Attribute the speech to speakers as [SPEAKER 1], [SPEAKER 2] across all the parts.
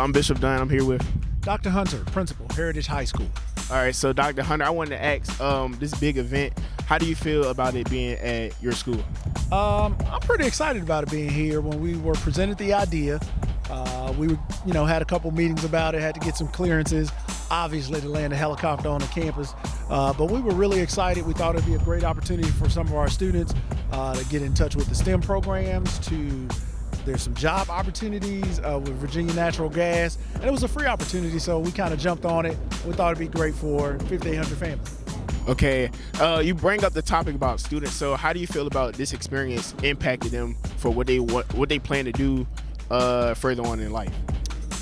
[SPEAKER 1] I'm Bishop Dunn. I'm here with
[SPEAKER 2] Dr. Hunter, Principal, Heritage High School.
[SPEAKER 1] All right, so Dr. Hunter, I wanted to ask, this big event, how do you feel about it being at your school?
[SPEAKER 2] I'm pretty excited about it being here. When we were presented the idea, we had a couple meetings about it, had to get some clearances, obviously, to land a helicopter on the campus. But we were really excited. We thought it'd be a great opportunity for some of our students to get in touch with the STEM programs, there's some job opportunities with Virginia Natural Gas, and it was a free opportunity, so we kind of jumped on it. We thought it'd be great for 5,800 families.
[SPEAKER 1] Okay, you bring up the topic about students, so how do you feel about this experience impacting them for what they plan to do further on in life?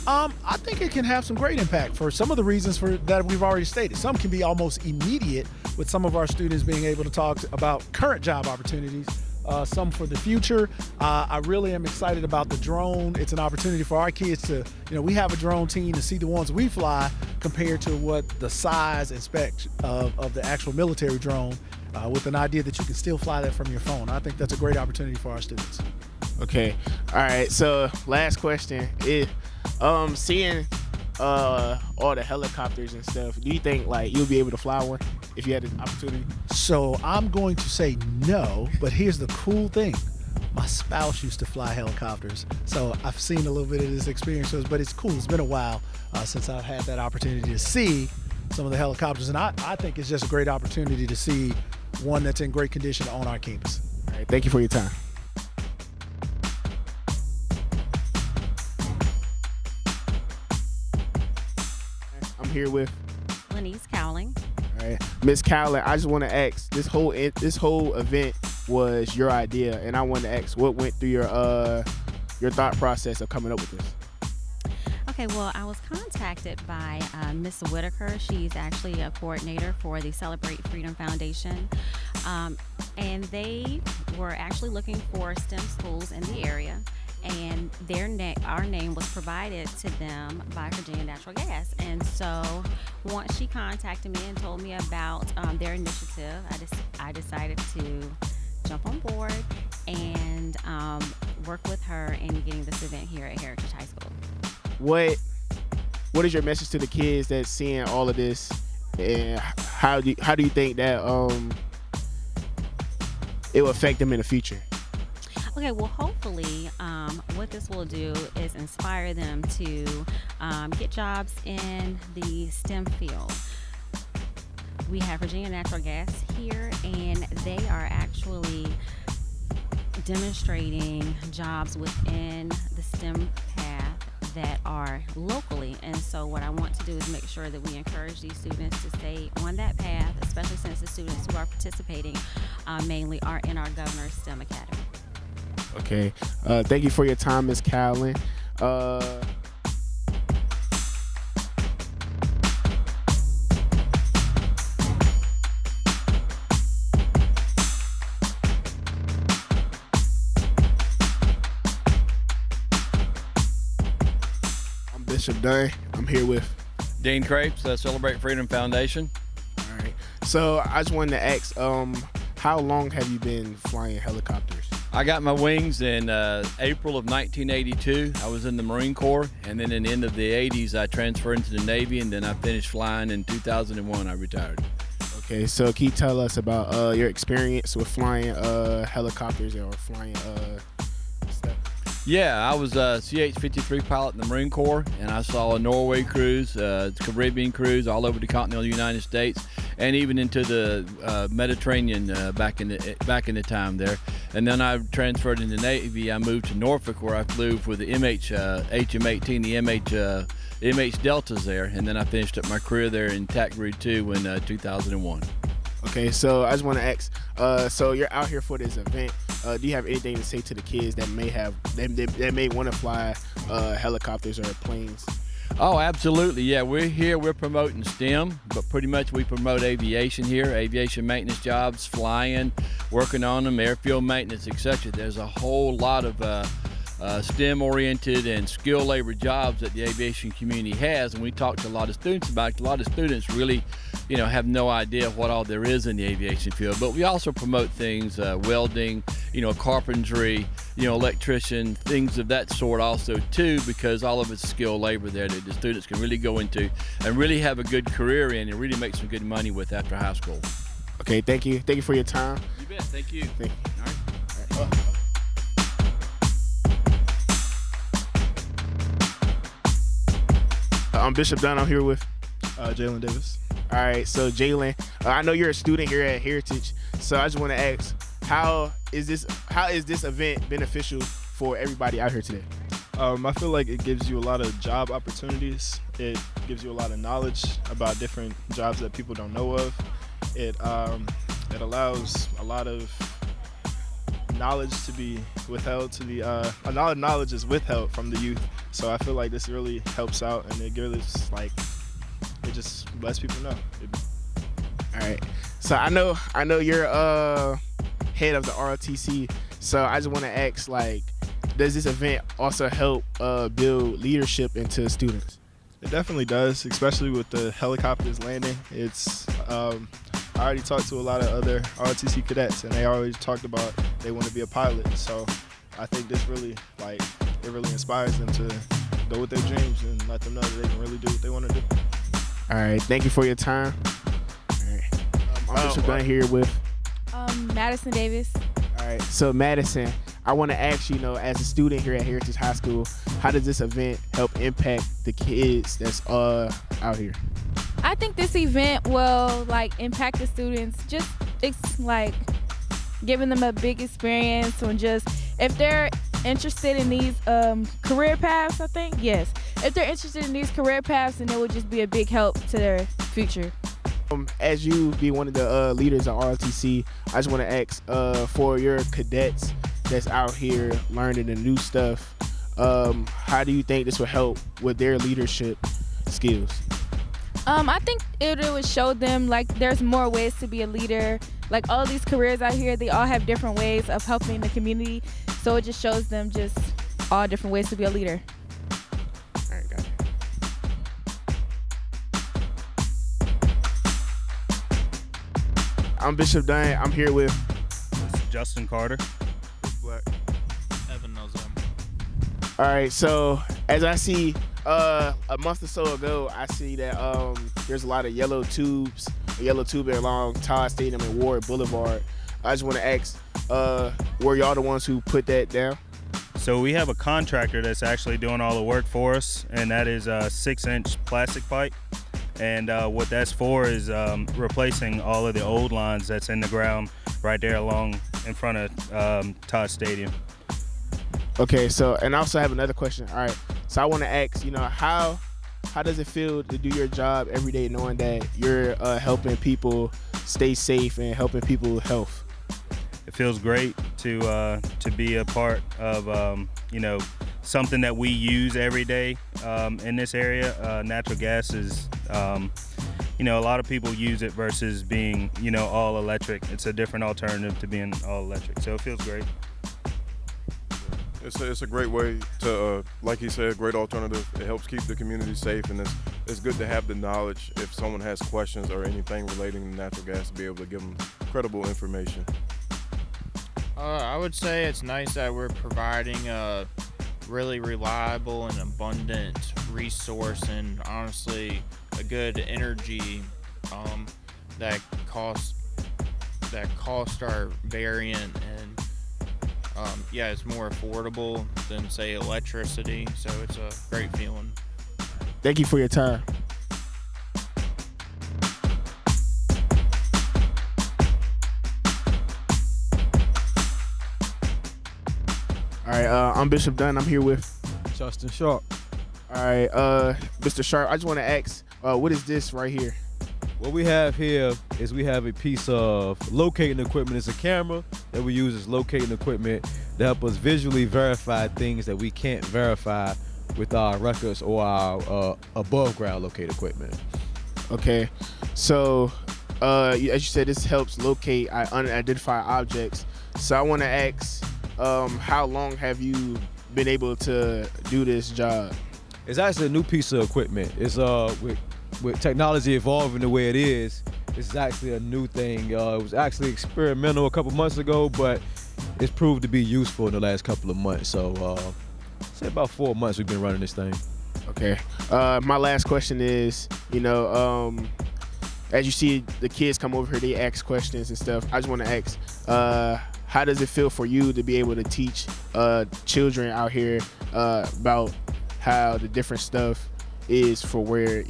[SPEAKER 2] I think it can have some great impact for some of the reasons that we've already stated. Some can be almost immediate with some of our students being able to talk about current job opportunities. Some for the future. I really am excited about the drone. It's an opportunity for our kids to, we have a drone team, to see the ones we fly compared to what the size and spec of the actual military drone, with an idea that you can still fly that from your phone. I think that's a great opportunity for our students.
[SPEAKER 1] Okay. All right. So last question is, seeing all the helicopters and stuff, do you think you'll be able to fly one if you had the opportunity?
[SPEAKER 2] So I'm going to say no, but here's the cool thing. My spouse used to fly helicopters, so I've seen a little bit of this experience, but it's cool. It's been a while since I've had that opportunity to see some of the helicopters, and I think it's just a great opportunity to see one that's in great condition on our campus.
[SPEAKER 1] All right, thank you for your time. I'm here with
[SPEAKER 3] Lenise Cowling.
[SPEAKER 1] All right, Miss Cowling, I just want to ask, this whole event was your idea, and I want to ask what went through your thought process of coming up with this.
[SPEAKER 3] Okay, well, I was contacted by Miss Whitaker. She's actually a coordinator for the Celebrate Freedom Foundation, and they were actually looking for STEM schools in the area. And our name was provided to them by Virginia Natural Gas. And so once she contacted me and told me about their initiative, I decided to jump on board and work with her in getting this event here at Heritage High School.
[SPEAKER 1] What is your message to the kids that's seeing all of this, and how do you think that it will affect them in the future?
[SPEAKER 3] Okay, well, hopefully what this will do is inspire them to get jobs in the STEM field. We have Virginia Natural Gas here, and they are actually demonstrating jobs within the STEM path that are locally. And so what I want to do is make sure that we encourage these students to stay on that path, especially since the students who are participating mainly are in our Governor's STEM Academy.
[SPEAKER 1] Okay, thank you for your time, Ms. Cowling. I'm Bishop Dunn. I'm here with
[SPEAKER 4] Dean Crapes, Celebrate Freedom Foundation.
[SPEAKER 1] All right, so I just wanted to ask, how long have you been flying helicopters?
[SPEAKER 4] I got my wings in April of 1982. I was in the Marine Corps, and then in the end of the 80s, I transferred into the Navy, and then I finished flying in 2001. I retired.
[SPEAKER 1] Okay, so can you tell us about your experience with flying helicopters or flying stuff?
[SPEAKER 4] Yeah, I was a CH-53 pilot in the Marine Corps, and I saw a Norway cruise, Caribbean cruise, all over the continental United States, and even into the Mediterranean back in the time there. And then I transferred in the Navy. I moved to Norfolk, where I flew for the HM-18, the MH Deltas there, and then I finished up my career there in TAC Group 2 in 2001.
[SPEAKER 1] Okay, so I just want to ask, so you're out here for this event. Do you have anything to say to the kids that may want to fly helicopters or planes?
[SPEAKER 4] Oh, absolutely. Yeah, we're promoting STEM, but pretty much we promote aviation here, aviation maintenance jobs, flying, working on them, airfield maintenance, etc. There's a whole lot of STEM-oriented and skilled labor jobs that the aviation community has, and we talk to a lot of students about it. A lot of students really, have no idea what all there is in the aviation field. But we also promote things, welding, carpentry, electrician, things of that sort also too, because all of it's skilled labor there that the students can really go into and really have a good career in and really make some good money with after high school.
[SPEAKER 1] Okay, thank you for your time.
[SPEAKER 4] You bet. Thank you.
[SPEAKER 1] Thank you.
[SPEAKER 4] All right.
[SPEAKER 1] I'm Bishop Dunn. I'm here with
[SPEAKER 5] Jalen Davis.
[SPEAKER 1] All right, so Jalen, I know you're a student here at Heritage, so I just want to ask, how is this event beneficial for everybody out here today?
[SPEAKER 5] I feel like it gives you a lot of job opportunities. It gives you a lot of knowledge about different jobs that people don't know of. It allows a lot of knowledge to be withheld a lot of knowledge is withheld from the youth. So I feel like this really helps out, and it just lets people know.
[SPEAKER 1] All right. So I know you're head of the ROTC. So I just want to ask, does this event also help build leadership into students?
[SPEAKER 5] It definitely does, especially with the helicopters landing. I already talked to a lot of other ROTC cadets, and they already talked about they want to be a pilot. So I think this really, it really inspires them to go with their dreams and let them know that they can really do what they want to do.
[SPEAKER 1] All right, thank you for your time. All right, I'm Bishop Dunn here with
[SPEAKER 6] Madison Davis.
[SPEAKER 1] All right, so Madison, I want to ask you, as a student here at Heritage High School, how does this event help impact the kids that's out here?
[SPEAKER 6] I think this event will impact the students. It's giving them a big experience on just if they're interested in these career paths. I think yes, if they're interested in these career paths, then it would just be a big help to their future.
[SPEAKER 1] As you be one of the leaders of ROTC, I just want to ask for your cadets that's out here learning the new stuff. How do you think this will help with their leadership skills?
[SPEAKER 6] I think it would show them there's more ways to be a leader. All these careers out here, they all have different ways of helping the community. So it just shows them just all different ways to be a leader.
[SPEAKER 1] All right, got it. I'm Bishop Dunn. I'm here with
[SPEAKER 7] Justin Carter.
[SPEAKER 5] Black.
[SPEAKER 7] Evan Nozem.
[SPEAKER 1] All right, so as I see a month or so ago, I see that there's a lot of yellow tubing along Todd Stadium and Ward Boulevard. I just want to ask, were y'all the ones who put that down?
[SPEAKER 7] So we have a contractor that's actually doing all the work for us, and that is a 6-inch plastic pipe. And what that's for is replacing all of the old lines that's in the ground right there along in front of Todd Stadium.
[SPEAKER 1] Okay, so, and I also have another question. All right, so I want to ask, how does it feel to do your job every day knowing that you're helping people stay safe and helping people's health?
[SPEAKER 7] It feels great to be a part of something that we use every day in this area. Natural gas is a lot of people use it versus being all electric. It's a different alternative to being all electric, so it feels great.
[SPEAKER 8] It's a great way to, like he said, great alternative. It helps keep the community safe, and it's good to have the knowledge if someone has questions or anything relating to natural gas to be able to give them credible information.
[SPEAKER 9] I would say it's nice that we're providing a really reliable and abundant resource, and honestly a good energy that costs are variant, and it's more affordable than say electricity, so it's a great feeling.
[SPEAKER 1] Thank you for your time. All right, I'm Bishop Dunn. I'm here with
[SPEAKER 10] Justin Sharp.
[SPEAKER 1] All right, Mr. Sharp, I just want to ask, what is this right here?
[SPEAKER 10] What we have here is we have a piece of locating equipment. It's a camera that we use as locating equipment to help us visually verify things that we can't verify with our records or our above ground locate equipment.
[SPEAKER 1] Okay, so as you said, this helps locate unidentified objects. So I want to ask, how long have you been able to do this job?
[SPEAKER 10] It's actually a new piece of equipment. It's with technology evolving the way it is, this is actually a new thing. It was actually experimental a couple months ago, but it's proved to be useful in the last couple of months. So say about 4 months we've been running this thing.
[SPEAKER 1] Okay. My last question is, as you see the kids come over here, they ask questions and stuff. I just want to ask, how does it feel for you to be able to teach children out here about how the different stuff is for where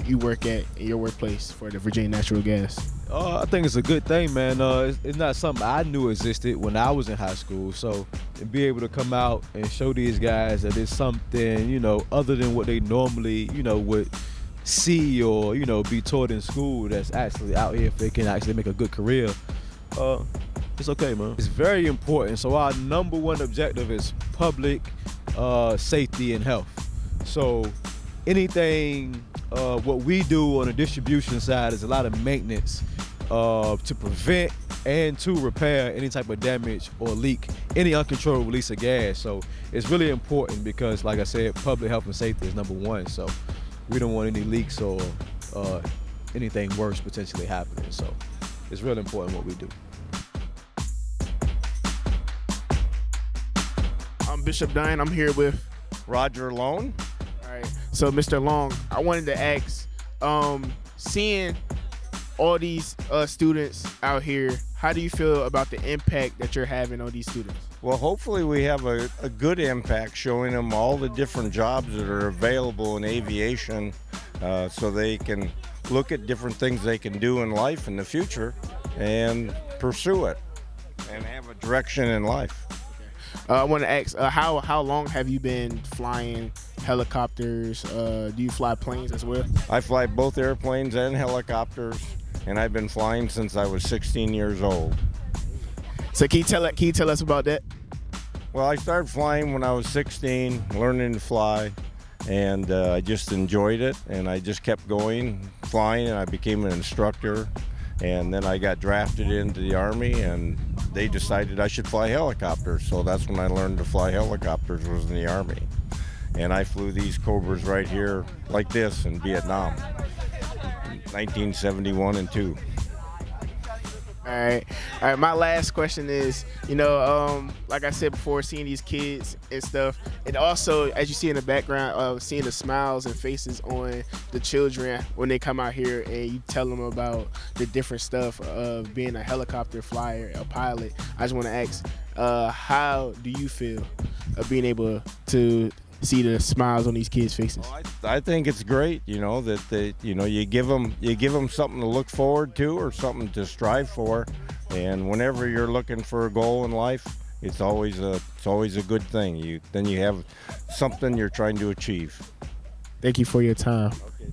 [SPEAKER 1] you work at in your workplace for the Virginia Natural Gas?
[SPEAKER 10] I think it's a good thing, man. It's not something I knew existed when I was in high school. So to be able to come out and show these guys that it's something, other than what they normally, would see or, be taught in school that's actually out here if they can actually make a good career, it's okay, man. It's very important. So our number one objective is public safety and health. So anything, what we do on the distribution side is a lot of maintenance to prevent and to repair any type of damage or leak, any uncontrolled release of gas. So it's really important because, like I said, public health and safety is number one. So we don't want any leaks or anything worse potentially happening. So it's really important what we do.
[SPEAKER 1] I'm Bishop Dine. I'm here with
[SPEAKER 11] Roger Long.
[SPEAKER 1] All right. So, Mr. Long, I wanted to ask, seeing all these students out here, how do you feel about the impact that you're having on these students?
[SPEAKER 11] Well, hopefully we have a good impact showing them all the different jobs that are available in aviation so they can look at different things they can do in life in the future and pursue it and have a direction in life.
[SPEAKER 1] I want to ask, how long have you been flying helicopters? Do you fly planes as well?
[SPEAKER 11] I fly both airplanes and helicopters, and I've been flying since I was 16 years old.
[SPEAKER 1] So can you tell us about that?
[SPEAKER 11] Well, I started flying when I was 16, learning to fly, and I just enjoyed it, and I just kept going, flying, and I became an instructor. And then I got drafted into the Army, and they decided I should fly helicopters. So that's when I learned to fly helicopters, was in the Army. And I flew these Cobras right here, like this, in Vietnam, 1971 and 2.
[SPEAKER 1] All right. My last question is, like I said before, seeing these kids and stuff, and also, as you see in the background, seeing the smiles and faces on the children when they come out here and you tell them about the different stuff of being a helicopter flyer, a pilot. I just want to ask, how do you feel of being able to see the smiles on these kids' faces?
[SPEAKER 11] Well, I think it's great, that they, you give them something to look forward to or something to strive for, and whenever you're looking for a goal in life, it's always a good thing. Then you have something you're trying to achieve.
[SPEAKER 1] Thank you for your time.
[SPEAKER 11] Okay.